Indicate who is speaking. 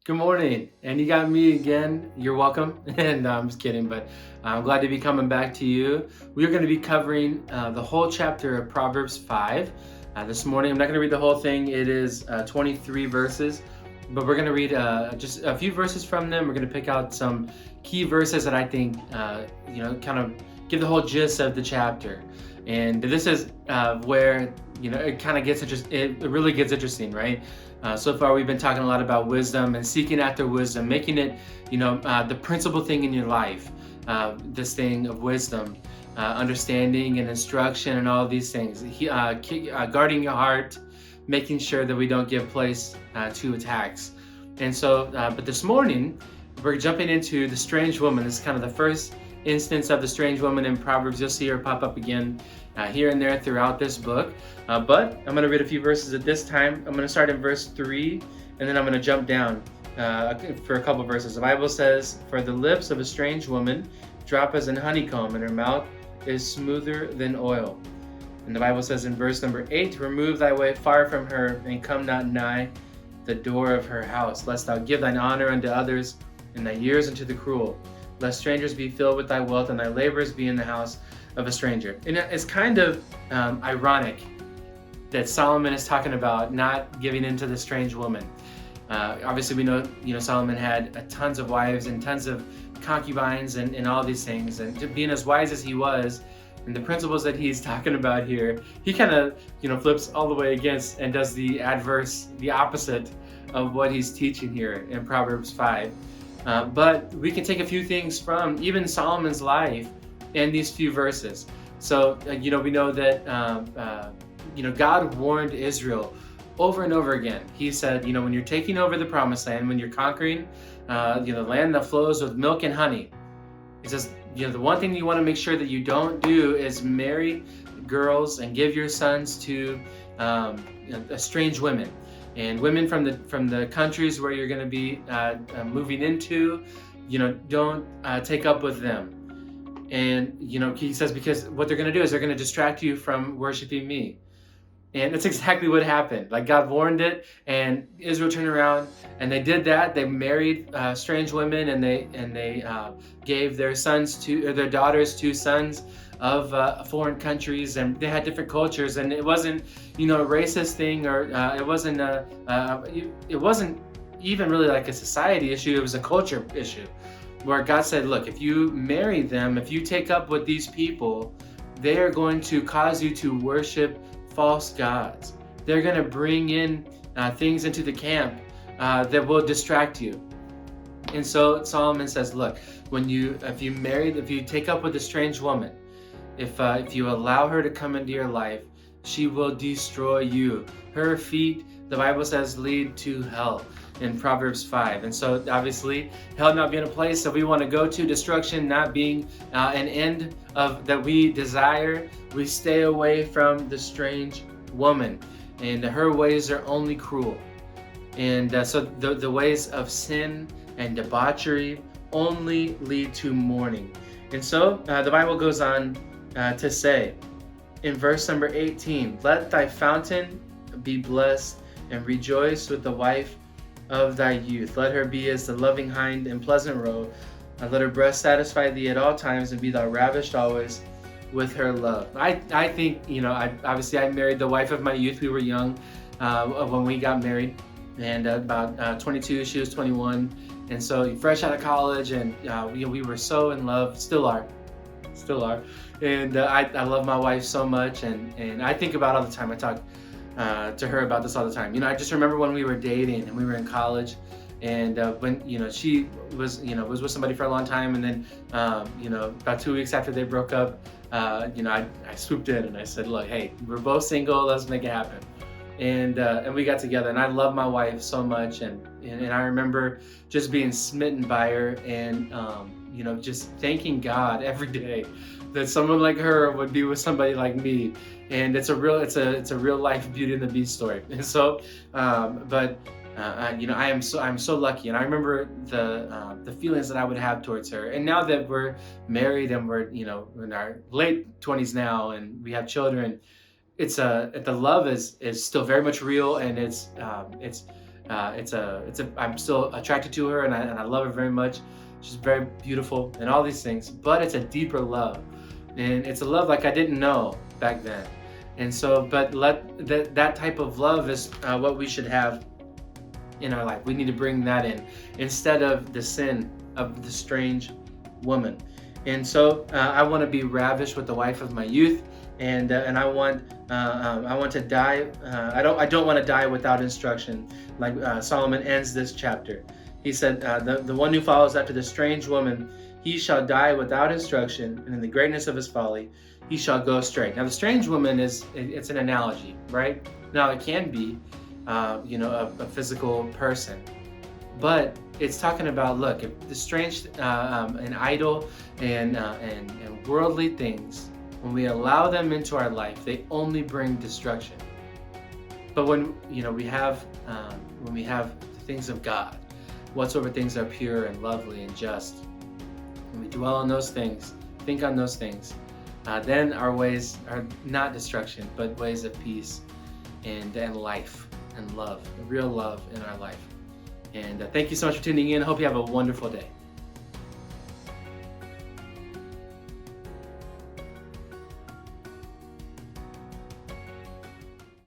Speaker 1: Good morning. And you got me again. You're welcome. And no, I'm just kidding, but I'm glad to be coming back to you. We're going to be covering the whole chapter of Proverbs 5 this morning. I'm not going to read the whole thing, it is 23 verses, but we're going to read just a few verses from them. We're going to pick out some key verses that I think, kind of give the whole gist of the chapter. And this is where, it kind of gets interesting. It really gets interesting, right? So far, we've been talking a lot about wisdom and seeking after wisdom, making it, the principal thing in your life. This thing of wisdom, understanding and instruction, and all of these things. Guarding your heart, making sure that we don't give place to attacks. And so, but this morning, we're jumping into the strange woman. This is kind of the first instance of the strange woman in Proverbs. You'll see her pop up again here and there throughout this book. But I'm going to read a few verses at this time. I'm going to start in verse 3, and then I'm going to jump down for a couple verses. The Bible says, "For the lips of a strange woman drop as an honeycomb, and her mouth is smoother than oil." And the Bible says in verse number 8, "Remove thy way far from her, and come not nigh the door of her house, lest thou give thine honor unto others, and thy years unto the cruel. Lest strangers be filled with thy wealth, and thy labors be in the house of a stranger." And it's kind of ironic that Solomon is talking about not giving into the strange woman. Obviously, we know Solomon had tons of wives and tons of concubines and all these things, and being as wise as he was, and the principles that he's talking about here, he kind of flips all the way against and does the opposite of what he's teaching here in Proverbs 5. But we can take a few things from even Solomon's life in these few verses. So, we know that God warned Israel over and over again. He said, when you're taking over the promised land, when you're conquering, the land that flows with milk and honey, he says, the one thing you want to make sure that you don't do is marry girls and give your sons to strange women. And women from the countries where you're going to be moving into, don't take up with them. And he says, because what they're going to do is they're going to distract you from worshiping me. And that's exactly what happened. Like, God warned it, and Israel turned around and they did that. They married strange women, and they gave their daughters to sons of foreign countries, and they had different cultures. And it wasn't, a racist thing, or it wasn't even really like a society issue. It was a culture issue, where God said, look, if you marry them, if you take up with these people, they are going to cause you to worship false gods. They're going to bring in things into the camp that will distract you. And so Solomon says, look, if you take up with a strange woman, if you allow her to come into your life, she will destroy you. Her feet, the Bible says, lead to hell in Proverbs 5. And so obviously, hell not being a place that we want to go to, destruction not being an end of that we desire, we stay away from the strange woman. And her ways are only cruel. And so the ways of sin and debauchery only lead to mourning. And so the Bible goes on to say in verse number 18, "Let thy fountain be blessed, and rejoice with the wife of thy youth. Let her be as the loving hind and pleasant roe. Let her breast satisfy thee at all times, and be thou ravished always with her love." I think, I married the wife of my youth. We were young when we got married, and about 22, she was 21. And so fresh out of college, and we were so in love, still are. And I love my wife so much, and I think about it all the time. I talk to her about this all the time. I just remember when we were dating and we were in college, and when she was with somebody for a long time, and then about 2 weeks after they broke up, I swooped in and I said, look, hey, we're both single, let's make it happen. And we got together, and I love my wife so much, and I remember just being smitten by her, and just thanking God every day that someone like her would be with somebody like me. And it's a real life Beauty and the Beast story. And so, I'm so lucky, and I remember the feelings that I would have towards her. And now that we're married and we're in our late 20s now, and we have children, the love is still very much real, and it's I'm still attracted to her, and I love her very much. She's very beautiful and all these things, but it's a deeper love, and it's a love like I didn't know back then. And so, but that type of love is what we should have in our life. We need to bring that in instead of the sin of the strange woman. And so I want to be ravished with the wife of my youth, and I want to die. I don't want to die without instruction. Like Solomon ends this chapter. He said, the one who follows after the strange woman, he shall die without instruction, and in the greatness of his folly, he shall go astray. Now, the strange woman it's an analogy, right? Now, it can be, a physical person, but it's talking about, look, if the strange and idle and worldly things, when we allow them into our life, they only bring destruction. But when we have the things of God, whatsoever things are pure and lovely and just, when we dwell on those things, think on those things, then our ways are not destruction, but ways of peace and life and love, real love in our life. And thank you so much for tuning in. I hope you have a wonderful day.